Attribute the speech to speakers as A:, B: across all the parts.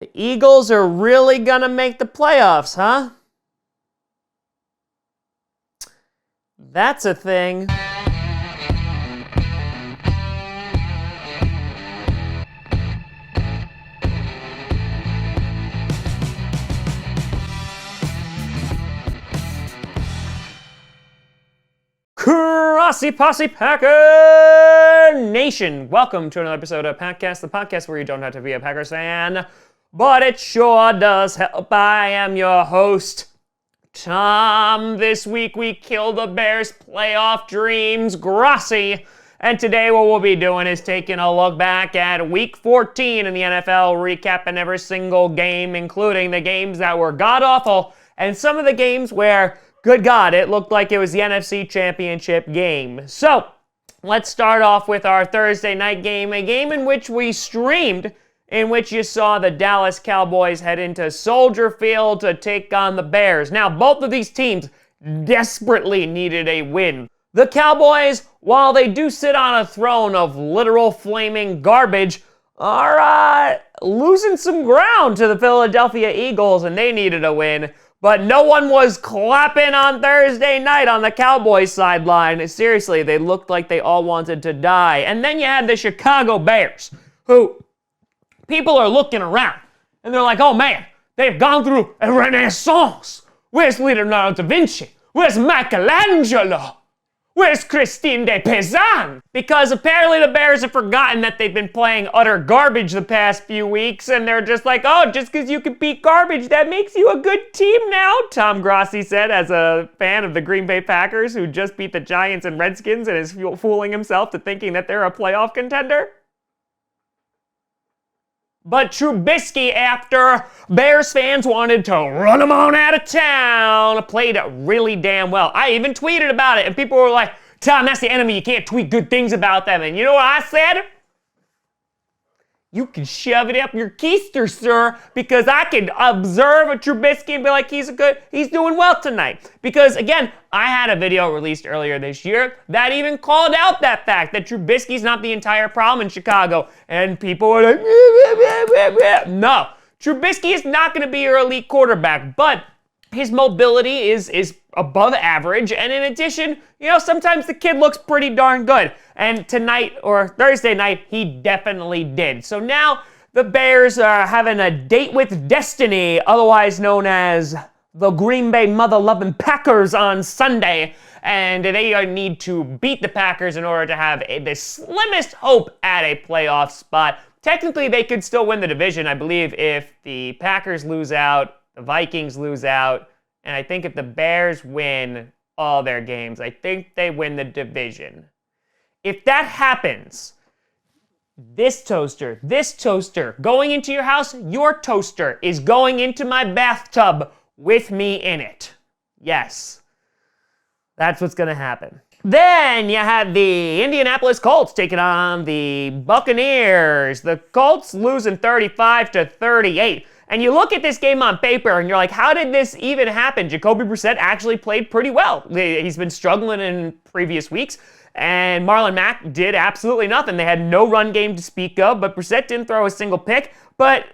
A: The Eagles are really gonna make the playoffs, huh? That's a thing. Grossi Posse Packer Nation! Welcome to another episode of Packcast, the podcast where you don't have to be a Packers fan, but it sure does help. I am your host, Tom. This week we kill the Bears' playoff dreams, Grossi. And today what we'll be doing is taking a look back at Week 14 in the NFL, recapping every single game, including the games that were god-awful, and some of the games where, good God, it looked like it was the NFC Championship game. So, let's start off with our Thursday night game, a game in which we streamed, in which you saw the Dallas Cowboys head into Soldier Field to take on the Bears. Now, both of these teams desperately needed a win. The Cowboys, while they do sit on a throne of literal flaming garbage, are losing some ground to the Philadelphia Eagles, and they needed a win. But no one was clapping on Thursday night on the Cowboys sideline. Seriously, they looked like they all wanted to die. And then you had the Chicago Bears, who people are looking around, and they're like, oh man, they've gone through a renaissance. Where's Leonardo da Vinci? Where's Michelangelo? Where's Christine de Pizan? Because apparently the Bears have forgotten that they've been playing utter garbage the past few weeks, and they're just like, oh, just because you can beat garbage, that makes you a good team now, Tom Grossi said, as a fan of the Green Bay Packers, who just beat the Giants and Redskins and is fooling himself to thinking that they're a playoff contender. But Trubisky, after Bears fans wanted to run him on out of town, played really damn well. I even tweeted about it, and people were like, Tom, that's the enemy. You can't tweet good things about them. And you know what I said? You can shove it up your keister, sir, because I can observe a Trubisky and be like, he's doing well tonight. Because, again, I had a video released earlier this year that even called out that fact, that Trubisky's not the entire problem in Chicago. And people were like, no, Trubisky is not going to be your elite quarterback, but his mobility is above average, and in addition, sometimes the kid looks pretty darn good. And tonight, or Thursday night, he definitely did. So now the Bears are having a date with destiny, otherwise known as the Green Bay mother-loving Packers on Sunday, and they need to beat the Packers in order to have the slimmest hope at a playoff spot. Technically, they could still win the division, I believe, if the Packers lose out, the Vikings lose out, and I think if the Bears win all their games, I think they win the division. If that happens, this toaster, going into your house, your toaster is going into my bathtub with me in it. Yes, that's what's going to happen. Then you had the Indianapolis Colts taking on the Buccaneers. The Colts losing 35-38. And you look at this game on paper and you're like, how did this even happen? Jacoby Brissett actually played pretty well. He's been struggling in previous weeks. And Marlon Mack did absolutely nothing. They had no run game to speak of, but Brissett didn't throw a single pick. But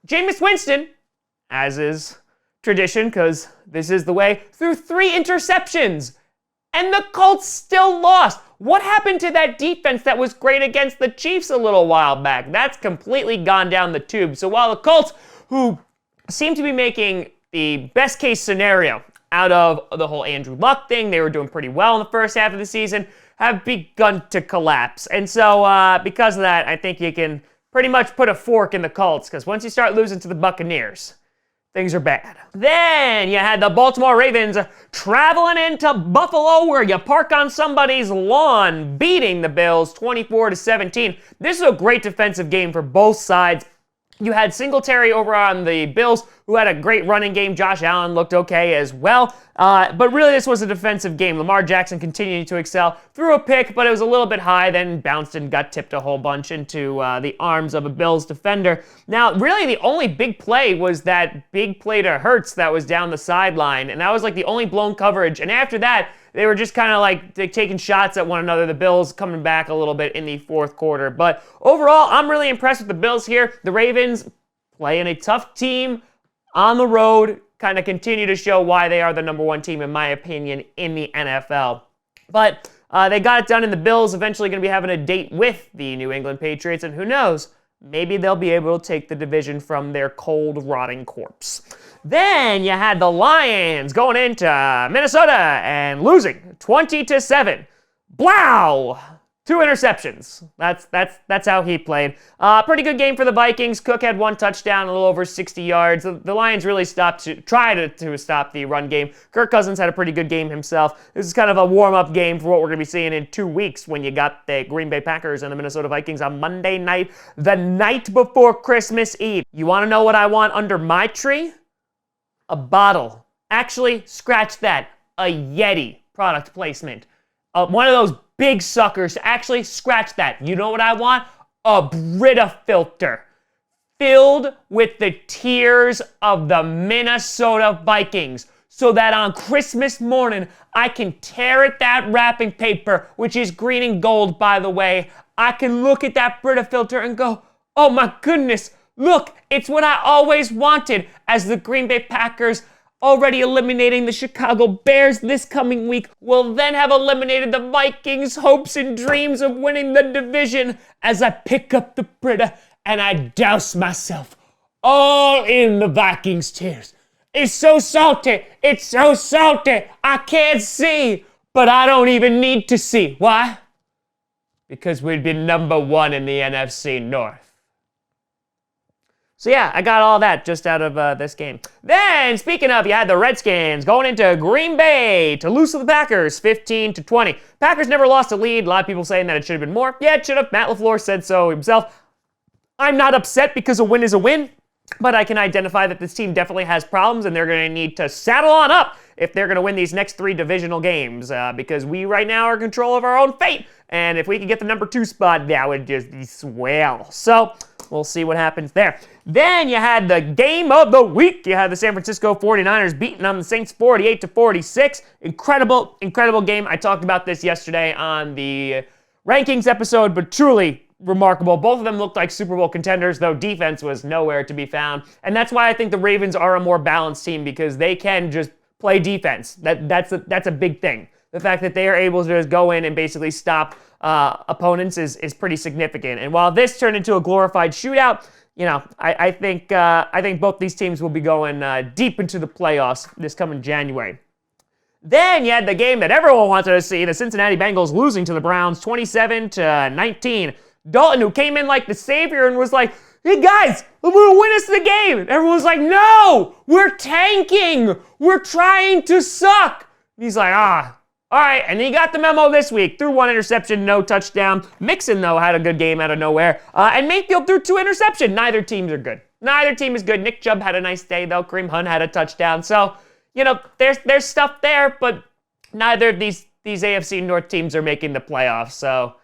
A: Jameis Winston, as is tradition, because this is the way, threw 3 interceptions. And the Colts still lost. What happened to that defense that was great against the Chiefs a little while back? That's completely gone down the tube. So while the Colts, who seem to be making the best case scenario out of the whole Andrew Luck thing, they were doing pretty well in the first half of the season, have begun to collapse. And so because of that, I think you can pretty much put a fork in the Colts, because once you start losing to the Buccaneers, things are bad. Then you had the Baltimore Ravens traveling into Buffalo, where you park on somebody's lawn, beating the Bills 24-17. This is a great defensive game for both sides. You had Singletary over on the Bills, who had a great running game. Josh Allen looked okay as well. But really, this was a defensive game. Lamar Jackson continued to excel. Threw a pick, but it was a little bit high, then bounced and got tipped a whole bunch into the arms of a Bills defender. Now, really, the only big play was that big play to Hurts that was down the sideline, and that was like the only blown coverage. And after that, they were just kind of like taking shots at one another. The Bills coming back a little bit in the fourth quarter. But overall, I'm really impressed with the Bills here. The Ravens playing a tough team on the road, kind of continue to show why they are the number one team, in my opinion, in the NFL. But they got it done, and the Bills eventually going to be having a date with the New England Patriots, and who knows, maybe they'll be able to take the division from their cold, rotting corpse. Then you had the Lions going into Minnesota and losing 20-7. Blow! 2 interceptions. That's how he played. Pretty good game for the Vikings. Cook had 1 touchdown, a little over 60 yards. The Lions really tried to stop the run game. Kirk Cousins had a pretty good game himself. This is kind of a warm-up game for what we're going to be seeing in 2 weeks when you got the Green Bay Packers and the Minnesota Vikings on Monday night, the night before Christmas Eve. You want to know what I want under my tree? A bottle. Actually, scratch that. A Yeti product placement. One of those big suckers. Actually, scratch that. You know what I want? A Brita filter filled with the tears of the Minnesota Vikings, so that on Christmas morning, I can tear at that wrapping paper, which is green and gold, by the way. I can look at that Brita filter and go, oh my goodness, look, it's what I always wanted, as the Green Bay Packers, already eliminating the Chicago Bears this coming week, will then have eliminated the Vikings' hopes and dreams of winning the division, as I pick up the Brita and I douse myself all in the Vikings' tears. It's so salty. It's so salty. I can't see, but I don't even need to see. Why? Because we'd been number 1 in the NFC North. So yeah, I got all that just out of this game. Then, speaking of, you had the Redskins going into Green Bay to lose to the Packers, 15-20. Packers never lost a lead. A lot of people saying that it should have been more. Yeah, it should have. Matt LaFleur said so himself. I'm not upset because a win is a win, but I can identify that this team definitely has problems, and they're going to need to saddle on up if they're going to win these next 3 divisional games, because we right now are in control of our own fate. And if we could get the number 2 spot, that would just be swell. So we'll see what happens there. Then you had the game of the week. You had the San Francisco 49ers beating on the Saints 48-46. Incredible, incredible game. I talked about this yesterday on the rankings episode, but truly remarkable. Both of them looked like Super Bowl contenders, though defense was nowhere to be found. And that's why I think the Ravens are a more balanced team, because they can just play defense. That's a big thing. The fact that they are able to just go in and basically stop opponents is pretty significant. And while this turned into a glorified shootout, you know, I think both these teams will be going deep into the playoffs this coming January. Then you had the game that everyone wanted to see, the Cincinnati Bengals losing to the Browns 27-19. Dalton, who came in like the savior and was like, hey guys, we're going to win us the game. And everyone's like, no, we're tanking. We're trying to suck. And he's like, all right, and he got the memo this week. Threw 1 interception, no touchdown. Mixon, though, had a good game out of nowhere. And Mayfield threw 2 interceptions. Neither teams are good. Neither team is good. Nick Chubb had a nice day, though. Kareem Hunt had a touchdown. So, you know, there's stuff there, but neither of these AFC North teams are making the playoffs. So,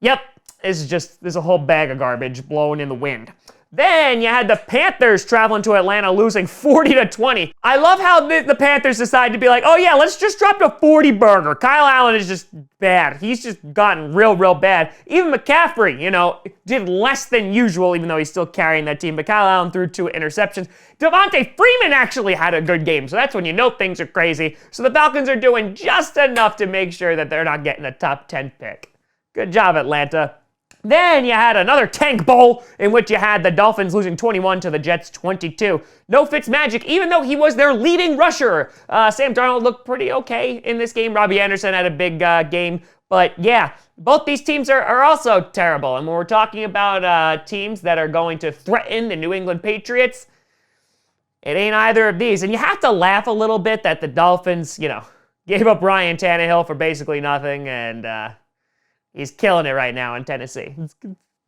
A: yep, there's a whole bag of garbage blowing in the wind. Then you had the Panthers traveling to Atlanta, losing 40-20. I love how the Panthers decided to be like, oh yeah, let's just drop the 40 burger. Kyle Allen is just bad. He's just gotten real bad. Even McCaffrey, you know, did less than usual, even though he's still carrying that team. But Kyle Allen threw 2 interceptions. Devontae Freeman actually had a good game, so that's when you know things are crazy. So the Falcons are doing just enough to make sure that they're not getting a top 10 pick. Good job, Atlanta. Then you had another tank bowl in which you had the Dolphins losing 21 to the Jets 22. No Fitzmagic, even though he was their leading rusher. Sam Darnold looked pretty okay in this game. Robbie Anderson had a big game. But yeah, both these teams are also terrible. And when we're talking about teams that are going to threaten the New England Patriots, it ain't either of these. And you have to laugh a little bit that the Dolphins, you know, gave up Ryan Tannehill for basically nothing, and he's killing it right now in Tennessee. It's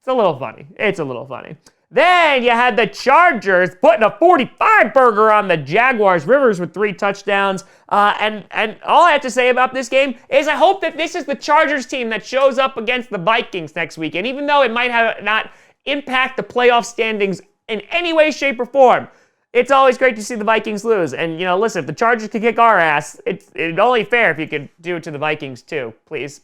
A: a little funny. It's a little funny. Then you had the Chargers putting a 45 burger on the Jaguars. Rivers with 3 touchdowns. And all I have to say about this game is I hope that this is the Chargers team that shows up against the Vikings next week. And even though it might not impact the playoff standings in any way, shape, or form, it's always great to see the Vikings lose. And, you know, listen, if the Chargers could kick our ass, it's only fair if you could do it to the Vikings too, please.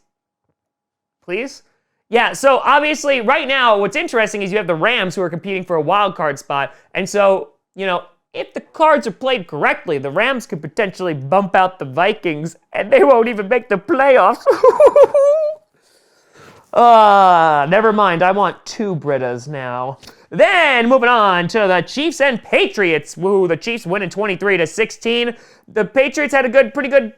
A: Please? Yeah, so obviously right now what's interesting is you have the Rams who are competing for a wild card spot. And so, if the cards are played correctly, the Rams could potentially bump out the Vikings and they won't even make the playoffs. Never mind. I want 2 Britas now. Then moving on to the Chiefs and Patriots. Woo, the Chiefs winning 23-16. The Patriots had a pretty good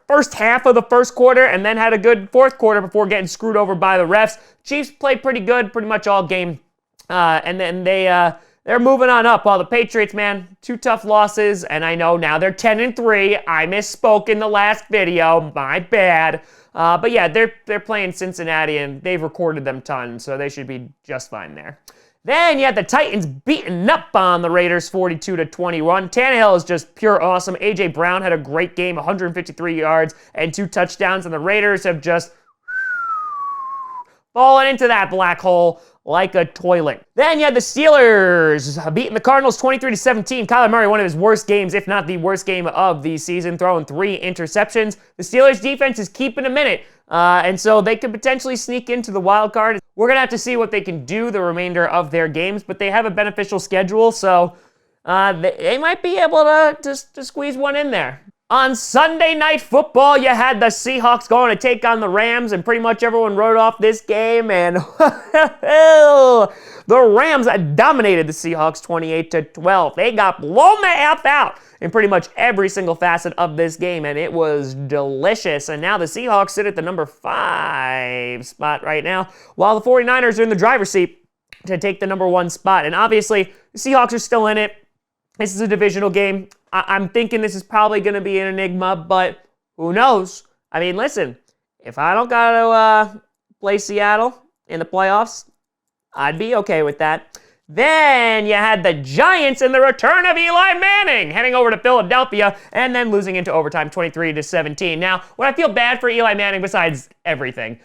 A: first half of the first quarter and then had a good fourth quarter before getting screwed over by the refs. Chiefs played pretty good pretty much all game. And then they're moving on up. While the Patriots, man, 2 tough losses. And I know now they're 10-3. I misspoke in the last video. My bad. But yeah, they're playing Cincinnati, and they've recorded them tons, so they should be just fine there. Then you had the Titans beating up on the Raiders 42-21. Tannehill is just pure awesome. A.J. Brown had a great game, 153 yards and 2 touchdowns, and the Raiders have just fallen into that black hole like a toilet. Then you had the Steelers beating the Cardinals 23-17. Kyler Murray, one of his worst games, if not the worst game of the season, throwing 3 interceptions. The Steelers defense is keeping a minute, and so they could potentially sneak into the wild card. We're gonna have to see what they can do the remainder of their games, but they have a beneficial schedule, so they might be able to squeeze one in there. On Sunday Night Football, you had the Seahawks going to take on the Rams, and pretty much everyone wrote off this game, and the Rams dominated the Seahawks 28-12. They got blown the F out in pretty much every single facet of this game, and it was delicious. And now the Seahawks sit at the number 5 spot right now, while the 49ers are in the driver's seat to take the number 1 spot. And obviously, the Seahawks are still in it. This is a divisional game. I'm thinking this is probably going to be an enigma, but who knows? I mean, listen, if I don't got to play Seattle in the playoffs, I'd be okay with that. Then you had the Giants and the return of Eli Manning heading over to Philadelphia and then losing into overtime 23-17. Now, what I feel bad for Eli Manning, besides everything,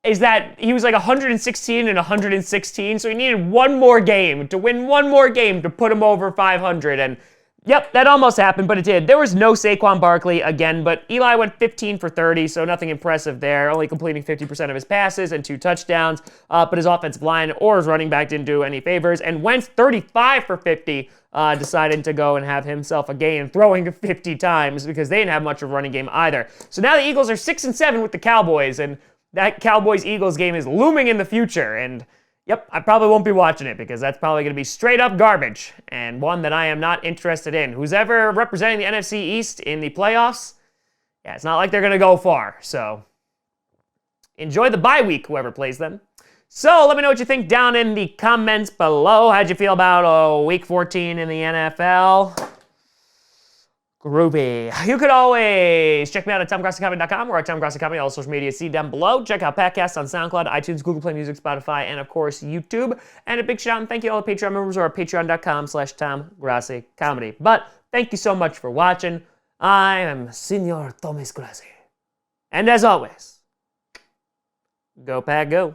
A: is that he was like 116 and 116, so he needed one more game to win one more game to put him over 500. And yep, that almost happened, but it did. There was no Saquon Barkley again, but Eli went 15 for 30, so nothing impressive there, only completing 50% of his passes and 2 touchdowns, but his offensive line or his running back didn't do any favors. And Wentz, 35 for 50, decided to go and have himself a game throwing 50 times because they didn't have much of a running game either. So now the Eagles are 6-7 with the Cowboys, and that Cowboys-Eagles game is looming in the future, and yep, I probably won't be watching it because that's probably going to be straight up garbage and one that I am not interested in. Who's ever representing the NFC East in the playoffs, yeah, it's not like they're going to go far, so enjoy the bye week, whoever plays them. So let me know what you think down in the comments below. How'd you feel about week 14 in the NFL? Groovy. You could always check me out at TomGrossiComedy.com or at TomGrossiComedy, all social media see down below. Check out podcasts on SoundCloud, iTunes, Google Play Music, Spotify, and of course, YouTube. And a big shout out and thank you to all the Patreon members or at patreon.com/TomGrossiComedy. But thank you so much for watching. I am Senor Thomas Grossi. And as always, go Pack Go.